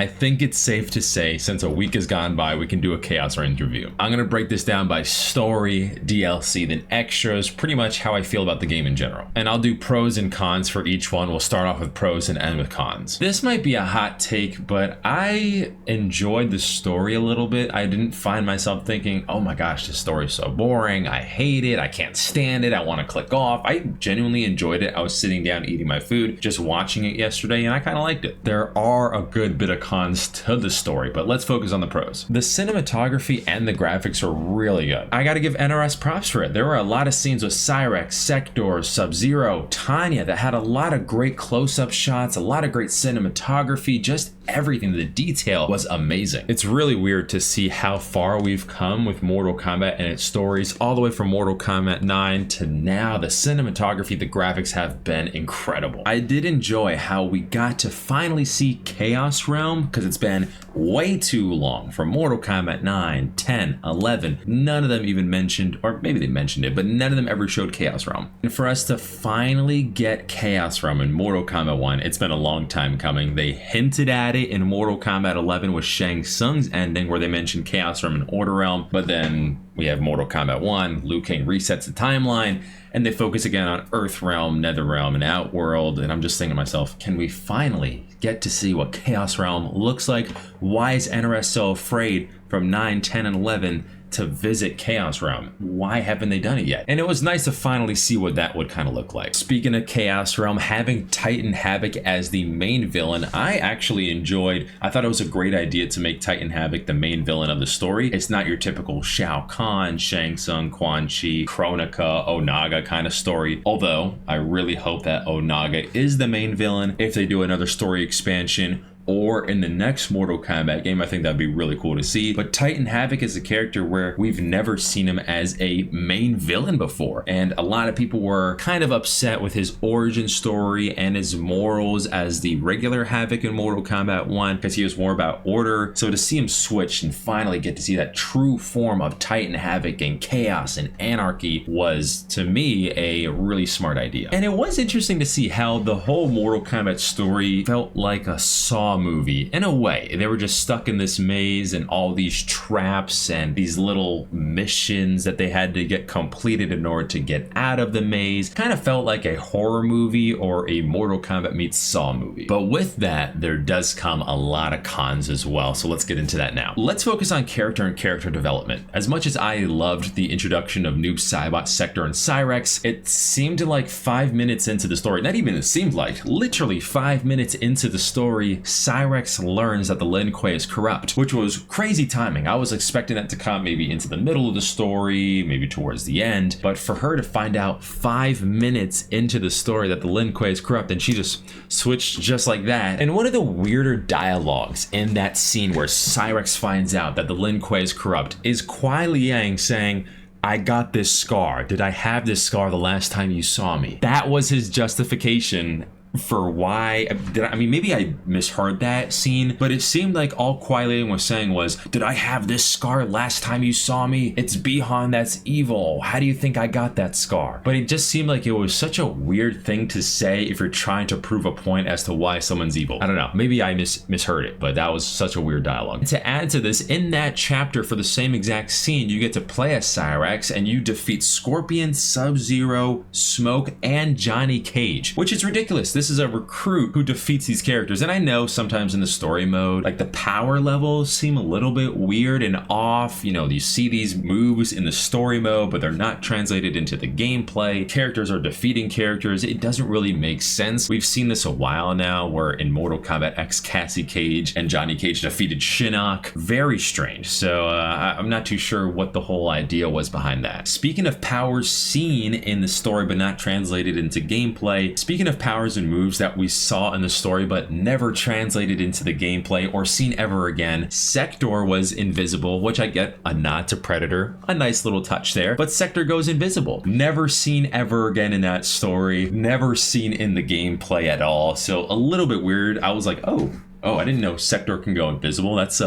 I think it's safe to say, since a week has gone by, we can do a Khaos Reigns review. I'm going to break this down by story, DLC, then extras, pretty much how I feel about the game in general. And I'll do pros and cons for each one. We'll start off with pros and end with cons. This might be a hot take, but I enjoyed the story a little bit. I didn't find myself thinking, oh my gosh, this story is so boring. I hate it. I can't stand it. I want to click off. I genuinely enjoyed it. I was sitting down eating my food, just watching it yesterday, and I kind of liked it. There are a good bit of cons to the story, but let's focus on the pros. The cinematography and the graphics are really good. I gotta give NRS props for it. There were a lot of scenes with Cyrex, Sector, Sub-Zero, Tanya that had a lot of great close-up shots, a lot of great cinematography, just everything. The detail was amazing. It's really weird to see how far we've come with Mortal Kombat and its stories, all the way from Mortal Kombat 9 to now. The cinematography, the graphics have been incredible. I did enjoy how we got to finally see Chaos Realm, because it's been way too long from Mortal Kombat 9, 10, 11. None of them even mentioned, or maybe they mentioned it, but none of them ever showed Chaos Realm. And for us to finally get Chaos Realm in Mortal Kombat 1, it's been a long time coming. They hinted at it in Mortal Kombat 11 with Shang Tsung's ending, where they mentioned Chaos Realm and Order Realm, but then we have Mortal Kombat 1, Liu Kang resets the timeline, and they focus again on Earth Realm, Nether Realm, and Outworld. And I'm just thinking to myself, can we finally get to see what Chaos Realm looks like? Why is NRS so afraid from 9, 10, and 11 to visit Chaos Realm? Why haven't they done it yet? And it was nice to finally see what that would kind of look like. Speaking of Chaos Realm, having Titan Havoc as the main villain, I actually enjoyed. I thought it was a great idea to make Titan Havoc the main villain of the story. It's not your typical Shao Kahn, Shang Tsung, Quan Chi, Kronika, Onaga kind of story. Although I really hope that Onaga is the main villain if they do another story expansion, or in the next Mortal Kombat game. I think that'd be really cool to see. But Titan Havoc is a character where we've never seen him as a main villain before, and a lot of people were kind of upset with his origin story and his morals as the regular Havoc in Mortal Kombat 1, because he was more about order. So to see him switch and finally get to see that true form of Titan Havoc and chaos and anarchy was, to me, a really smart idea. And it was interesting to see how the whole Mortal Kombat story felt like a Saw movie in a way. They were just stuck in this maze and all these traps and these little missions that they had to get completed in order to get out of the maze. Kind of felt like a horror movie or a Mortal Kombat meets Saw movie. But with that, there does come a lot of cons as well, so let's get into that now. Let's focus on character and character development. As much as I loved the introduction of Noob Saibot, Sector, and Cyrex, it seemed like 5 minutes into the story, not even it seemed like, literally 5 minutes into the story, Cyrex learns that the Lin Kuei is corrupt, which was crazy timing. I was expecting that to come maybe into the middle of the story, maybe towards the end, but for her to find out 5 minutes into the story that the Lin Kuei is corrupt, and she just switched just like that. And one of the weirder dialogues in that scene where Cyrex finds out that the Lin Kuei is corrupt is Kuai Liang saying, "I got this scar. Did I have this scar the last time you saw me?" That was his justification for why. I mean, maybe I misheard that scene, but it seemed like all Kuai Liang was saying was, "Did I have this scar last time you saw me? It's Bihan that's evil. How do you think I got that scar?" But it just seemed like it was such a weird thing to say if you're trying to prove a point as to why someone's evil. I don't know, maybe I misheard it, but that was such a weird dialogue. And to add to this, in that chapter for the same exact scene, you get to play as Cyrex and you defeat Scorpion, Sub-Zero, Smoke, and Johnny Cage, which is ridiculous. This is a recruit who defeats these characters. And I know sometimes in the story mode, like the power levels seem a little bit weird and off. You know, you see these moves in the story mode, but they're not translated into the gameplay. Characters are defeating characters. It doesn't really make sense. We've seen this a while now, where in Mortal Kombat X, Cassie Cage and Johnny Cage defeated Shinnok. Very strange. So I'm not too sure what the whole idea was behind that. Speaking of powers seen in the story but not translated into gameplay, speaking of powers and moves that we saw in the story but never translated into the gameplay or seen ever again, Sector was invisible, which I get a nod to Predator, a nice little touch there, but Sector goes invisible. Never seen ever again in that story, never seen in the gameplay at all, so a little bit weird. I was like, oh, I didn't know Sector can go invisible. That's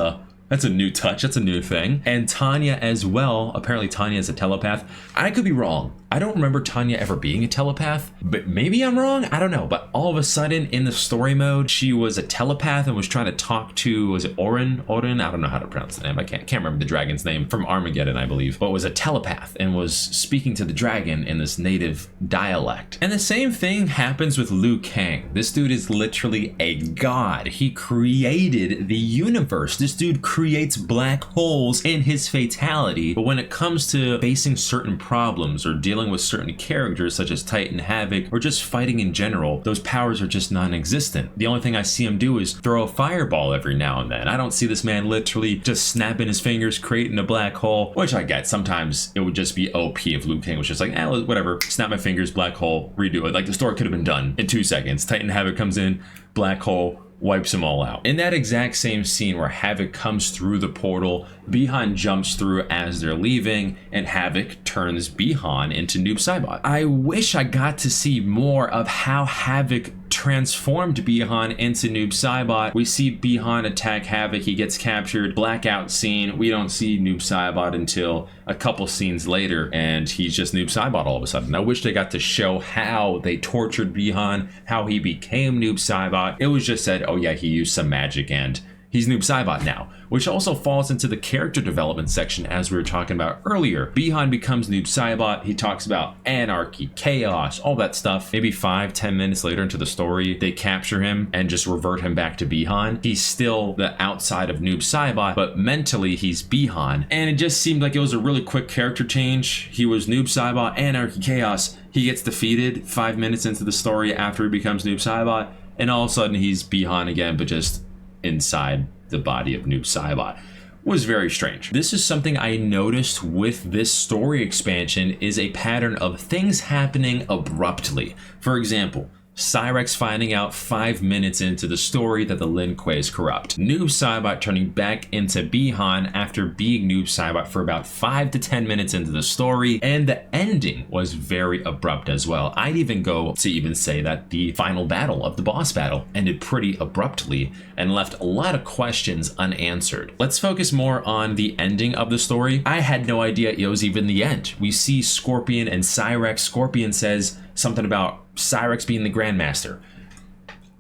That's a new touch. That's a new thing. And Tanya as well. Apparently Tanya is a telepath. I could be wrong. I don't remember Tanya ever being a telepath, but maybe I'm wrong. I don't know. But all of a sudden in the story mode, she was a telepath and was trying to talk to, was it Orin? Orin? I don't know how to pronounce the name. I can't remember the dragon's name from Armageddon, I believe, but was a telepath and was speaking to the dragon in this native dialect. And the same thing happens with Liu Kang. This dude is literally a god. He created the universe. This dude creates black holes in his fatality. But when it comes to facing certain problems or dealing with certain characters such as Titan, Havoc, or just fighting in general, those powers are just non-existent. The only thing I see him do is throw a fireball every now and then. I don't see this man literally just snapping his fingers, creating a black hole, which I get. Sometimes it would just be OP if Liu Kang was just like, whatever, snap my fingers, black hole, redo it. Like the story could have been done in 2 seconds. Titan Havoc comes in, black hole, wipes them all out. In that exact same scene where Havoc comes through the portal, Bihan jumps through as they're leaving, and Havoc turns Bihan into Noob Saibot. I wish I got to see more of how Havoc transformed Bihan into Noob Saibot. We see Bihan attack Havoc, he gets captured, blackout scene. We don't see Noob Saibot until a couple scenes later, and he's just Noob Saibot all of a sudden. I wish they got to show how they tortured Bihan, how he became Noob Saibot. It was just said, oh yeah, he used some magic and he's Noob Saibot now, which also falls into the character development section as we were talking about earlier. Bihan becomes Noob Saibot. He talks about anarchy, chaos, all that stuff. Maybe 5-10 minutes later into the story, they capture him and just revert him back to Bihan. He's still the outside of Noob Saibot, but mentally he's Bihan. And it just seemed like it was a really quick character change. He was Noob Saibot, anarchy, chaos. He gets defeated 5 minutes into the story after he becomes Noob Saibot, and all of a sudden he's Bihan again, but just inside the body of Noob Saibot. Was very strange. This is something I noticed with this story expansion, is a pattern of things happening abruptly. For example, Cyrex finding out 5 minutes into the story that the Lin Kuei is corrupt. Noob Saibot turning back into Bihan after being Noob Saibot for about 5 to 10 minutes into the story, and the ending was very abrupt as well. I'd even go to even say that the final battle of the boss battle ended pretty abruptly and left a lot of questions unanswered. Let's focus more on the ending of the story. I had no idea it was even the end. We see Scorpion and Cyrex. Scorpion says something about Cyrex being the Grandmaster.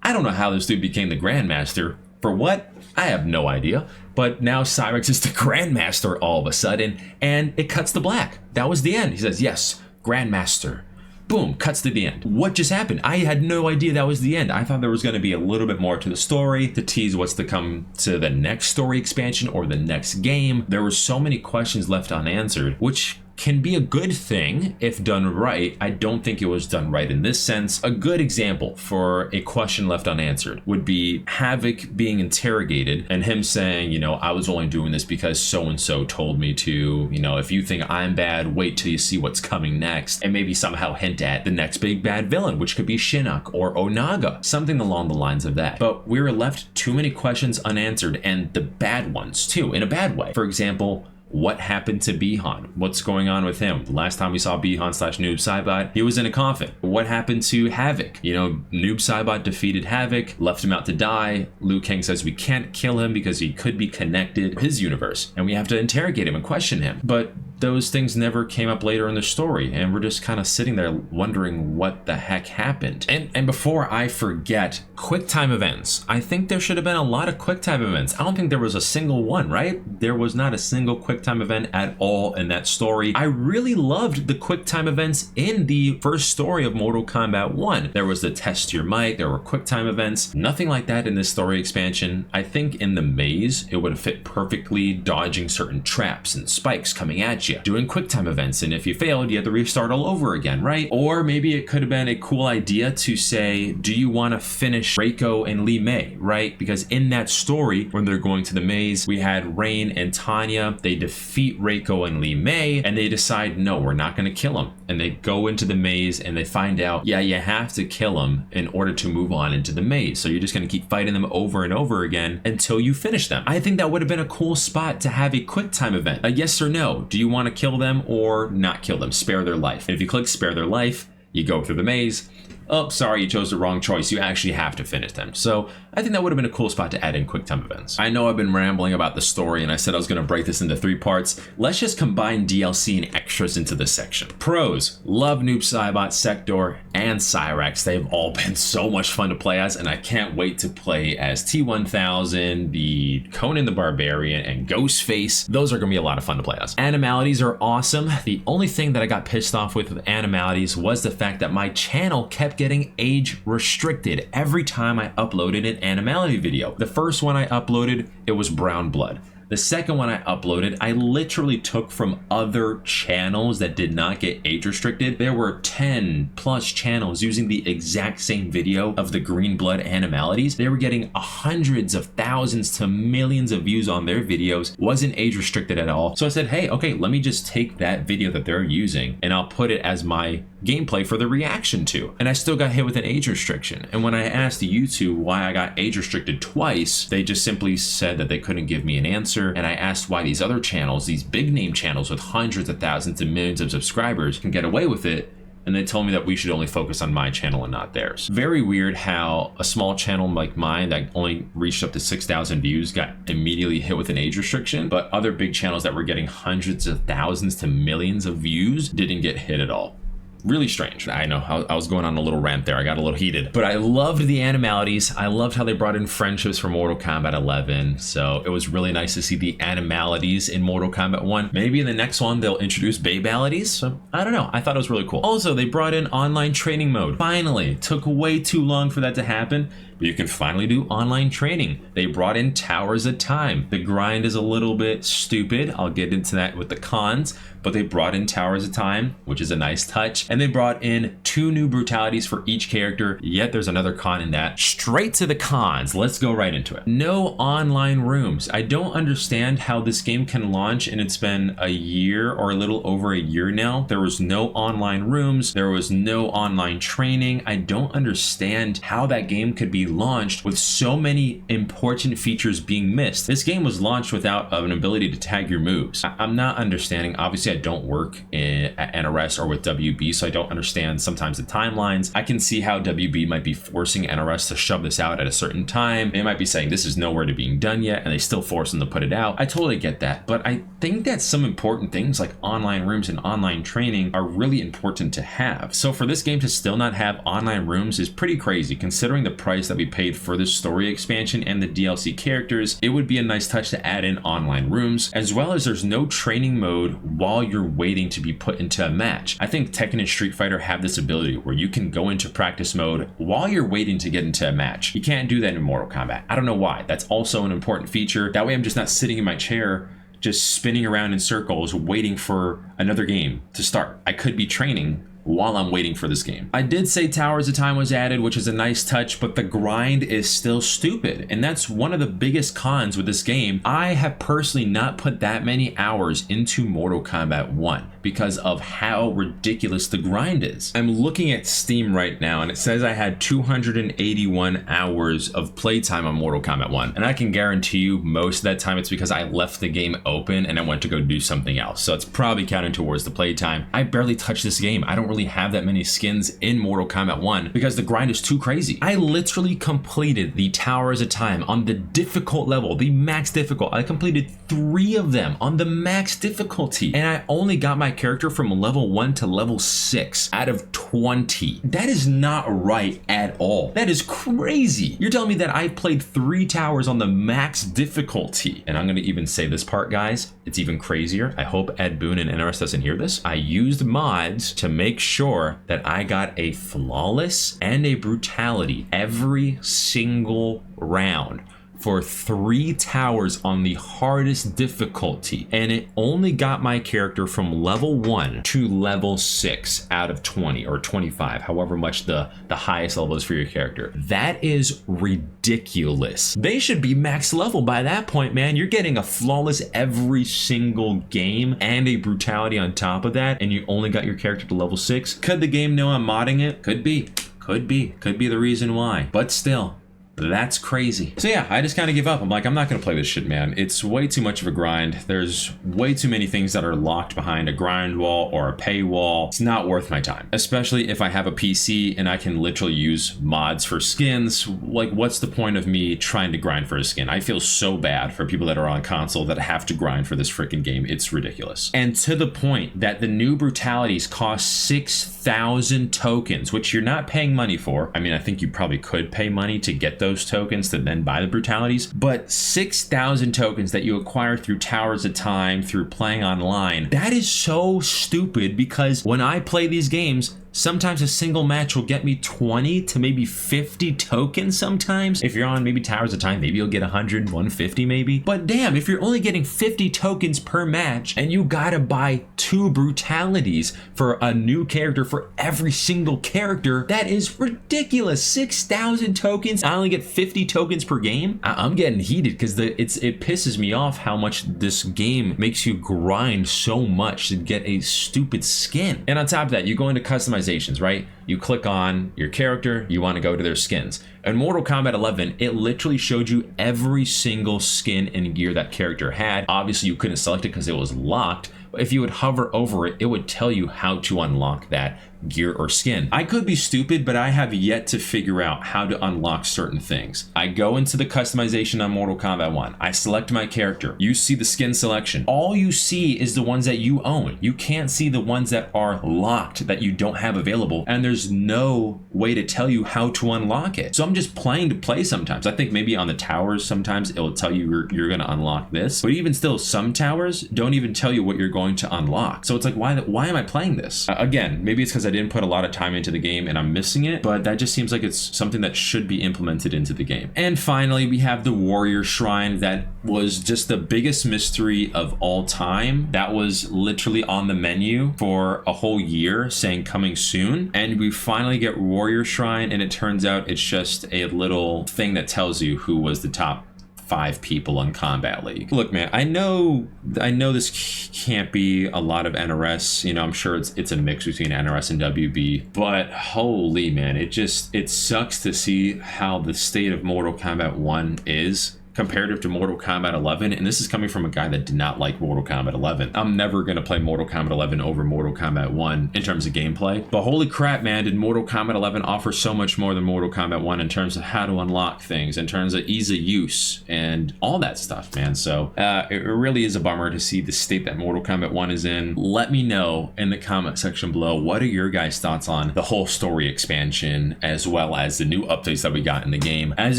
I don't know how this dude became the Grandmaster. For what? I have no idea. But now Cyrex is the Grandmaster all of a sudden, and it cuts to black. That was the end. He says, yes, Grandmaster. Boom, cuts to the end. What just happened? I had no idea that was the end. I thought there was going to be a little bit more to the story to tease what's to come to the next story expansion or the next game. There were so many questions left unanswered, which can be a good thing if done right. I don't think it was done right in this sense. A good example for a question left unanswered would be Havoc being interrogated and him saying, you know, I was only doing this because so-and-so told me to, you know, if you think I'm bad, wait till you see what's coming next, and maybe somehow hint at the next big bad villain, which could be Shinnok or Onaga, something along the lines of that. But we were left too many questions unanswered, and the bad ones too, in a bad way. For example, what happened to Bihan? What's going on with him? The last time we saw Bihan / Noob Saibot, he was in a coffin. What happened to Havoc? You know, Noob Saibot defeated Havoc, left him out to die. Liu Kang says we can't kill him because he could be connected to his universe, and we have to interrogate him and question him. But those things never came up later in the story, and we're just kind of sitting there wondering what the heck happened. And before I forget, QuickTime events. I think there should have been a lot of QuickTime events. I don't think there was a single one, right? There was not a single QuickTime event at all in that story. I really loved the QuickTime events in the first story of Mortal Kombat 1. There was the test your might, there were QuickTime events. Nothing like that in this story expansion. I think in the maze, it would have fit perfectly, dodging certain traps and spikes coming at you, doing QuickTime events, and if you failed, you had to restart all over again, right? Or maybe it could have been a cool idea to say, do you want to finish Reiko and Li Mei, right? Because in that story, when they're going to the maze, we had Rain and Tanya. They defeat Reiko and Li Mei, and they decide, no, we're not going to kill him. And they go into the maze, and they find out, yeah, you have to kill him in order to move on into the maze. So you're just going to keep fighting them over and over again until you finish them. I think that would have been a cool spot to have a QuickTime event. A yes or no. Do you want to kill them or not kill them? Spare their life. And if you click spare their life, you go through the maze, oh, sorry, you chose the wrong choice. You actually have to finish them. So I think that would have been a cool spot to add in quick time events. I know I've been rambling about the story and I said I was going to break this into 3 parts. Let's just combine DLC and extras into this section. Pros: love Noob Saibot, Sector, and Cyrax. They've all been so much fun to play as, and I can't wait to play as T-1000, the Conan the Barbarian, and Ghostface. Those are going to be a lot of fun to play as. Animalities are awesome. The only thing that I got pissed off with Animalities was the fact that my channel kept getting age restricted every time I uploaded an Animality video. The first one I uploaded, it was Brown Blood. The second one I uploaded, I literally took from other channels that did not get age restricted. There were 10 plus channels using the exact same video of the Green Blood Animalities. They were getting hundreds of thousands to millions of views on their videos. Wasn't age restricted at all. So I said, hey, okay, let me just take that video that they're using and I'll put it as my gameplay for the reaction to. And I still got hit with an age restriction. And when I asked YouTube why I got age restricted twice, they just simply said that they couldn't give me an answer. And I asked why these other channels, these big name channels with hundreds of thousands and millions of subscribers, can get away with it. And they told me that we should only focus on my channel and not theirs. Very weird how a small channel like mine that only reached up to 6,000 views got immediately hit with an age restriction, but other big channels that were getting hundreds of thousands to millions of views didn't get hit at all. Really strange. I know I was going on a little rant there. I got a little heated, but I loved the Animalities. I loved how they brought in friendships from Mortal Kombat 11. So it was really nice to see the Animalities in Mortal Kombat 1. Maybe in the next one, they'll introduce Babalities. So I don't know. I thought it was really cool. Also, they brought in online training mode. Finally, it took way too long for that to happen, but you can finally do online training. They brought in Towers of Time. The grind is a little bit stupid. I'll get into that with the cons, but they brought in Towers of Time, which is a nice touch. And they brought in 2 new brutalities for each character, yet there's another con in that. Straight to the cons, let's go right into it. No online rooms. I don't understand how this game can launch and it's been a year or a little over a year now. There was no online rooms, there was no online training. I don't understand how that game could be launched with so many important features being missed. This game was launched without an ability to tag your moves. I'm not understanding. Obviously, I don't work at NRS or with WB, so I don't understand sometimes the timelines. I can see how WB might be forcing NRS to shove this out at a certain time. They might be saying this is nowhere to being done yet, and they still force them to put it out. I totally get that, but I think that some important things like online rooms and online training are really important to have. So for this game to still not have online rooms is pretty crazy, considering the price that we paid for the story expansion and the DLC characters. It would be a nice touch to add in online rooms, as well as there's no training mode while you're waiting to be put into a match. I think Tekken and Street Fighter have this ability where you can go into practice mode while you're waiting to get into a match. You can't do that in Mortal Kombat. I don't know why. That's also an important feature. That way I'm just not sitting in my chair just spinning around in circles waiting for another game to start. I could be training while I'm waiting for this game. I did say Towers of Time was added, which is a nice touch, but the grind is still stupid. And that's one of the biggest cons with this game. I have personally not put that many hours into Mortal Kombat 1 because of how ridiculous the grind is. I'm looking at Steam right now and it says I had 281 hours of playtime on Mortal Kombat 1. And I can guarantee you most of that time it's because I left the game open and I went to go do something else. So it's probably counting towards the playtime. I barely touched this game. I don't really have that many skins in Mortal Kombat 1 because the grind is too crazy. I literally completed the Towers of Time on the difficult level, the max difficult. I completed 3 of them on the max difficulty, and I only got my character from level 1 to level 6 out of 20. That is not right at all. That is crazy. You're telling me that I played 3 towers on the max difficulty. And I'm going to even say this part, guys, it's even crazier. I hope Ed Boon and NRS doesn't hear this. I used mods to make sure that I got a flawless and a brutality every single round for 3 towers on the hardest difficulty, and it only got my character from level 1 to level 6 out of 20 or 25, however much the highest level is for your character. That is ridiculous. They should be max level by that point, man. You're getting a flawless every single game and a brutality on top of that, and you only got your character to level 6. Could the game know I'm modding it? Could be the reason why, but still, That's crazy. So yeah, I just kind of give up. I'm like, I'm not going to play this shit, man. It's way too much of a grind. There's way too many things that are locked behind a grind wall or a paywall. It's not worth my time, especially if I have a PC and I can literally use mods for skins. Like, what's the point of me trying to grind for a skin? I feel so bad for people that are on console that have to grind for this freaking game. It's ridiculous. And to the point that the new brutalities cost 6,000 tokens, which you're not paying money for. I mean, I think you probably could pay money to get those tokens to then buy the brutalities, but 6,000 tokens that you acquire through towers of time, through playing online, that is so stupid, because when I play these games, sometimes a single match will get me 20 to maybe 50 tokens sometimes. If you're on maybe Towers of Time, maybe you'll get 100, 150 maybe. But damn, if you're only getting 50 tokens per match and you gotta buy 2 brutalities for a new character for every single character, that is ridiculous. 6,000 tokens. I only get 50 tokens per game. I'm getting heated because it pisses me off how much this game makes you grind so much to get a stupid skin. And on top of that, you go into customization, right? You click on your character, you want to go to their skins. In Mortal Kombat 11, it literally showed you every single skin and gear that character had. Obviously, you couldn't select it because it was locked, but if you would hover over it, it would tell you how to unlock that gear or skin. I could be stupid, but I have yet to figure out how to unlock certain things. I go into the customization on Mortal Kombat 1. I select my character. You see the skin selection. All you see is the ones that you own. You can't see the ones that are locked that you don't have available, and there's no way to tell you how to unlock it. So I'm just playing to play sometimes. I think maybe on the towers sometimes it will tell you you're going to unlock this, but even still, some towers don't even tell you what you're going to unlock. So it's like, why am I playing this? Again, maybe it's because I didn't put a lot of time into the game and I'm missing it, but that just seems like it's something that should be implemented into the game. And finally, we have the Warrior Shrine that was just the biggest mystery of all time. That was literally on the menu for a whole year saying coming soon. And we finally get Warrior Shrine, and it turns out it's just a little thing that tells you who was the top 5 people on Combat League. Look, man, I know this can't be a lot of NRS. You know, I'm sure it's a mix between NRS and WB, but holy man, it sucks to see how the state of Mortal Kombat 1 is comparative to Mortal Kombat 11, and this is coming from a guy that did not like Mortal Kombat 11. I'm never going to play Mortal Kombat 11 over Mortal Kombat 1 in terms of gameplay, but holy crap, man, did Mortal Kombat 11 offer so much more than Mortal Kombat 1 in terms of how to unlock things, in terms of ease of use, and all that stuff, man. So it really is a bummer to see the state that Mortal Kombat 1 is in. Let me know in the comment section below, what are your guys' thoughts on the whole story expansion, as well as the new updates that we got in the game. As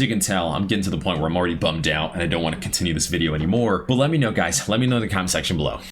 you can tell, I'm getting to the point where I'm already bummed out and I don't want to continue this video anymore, but let me know, guys. Let me know in the comment section below.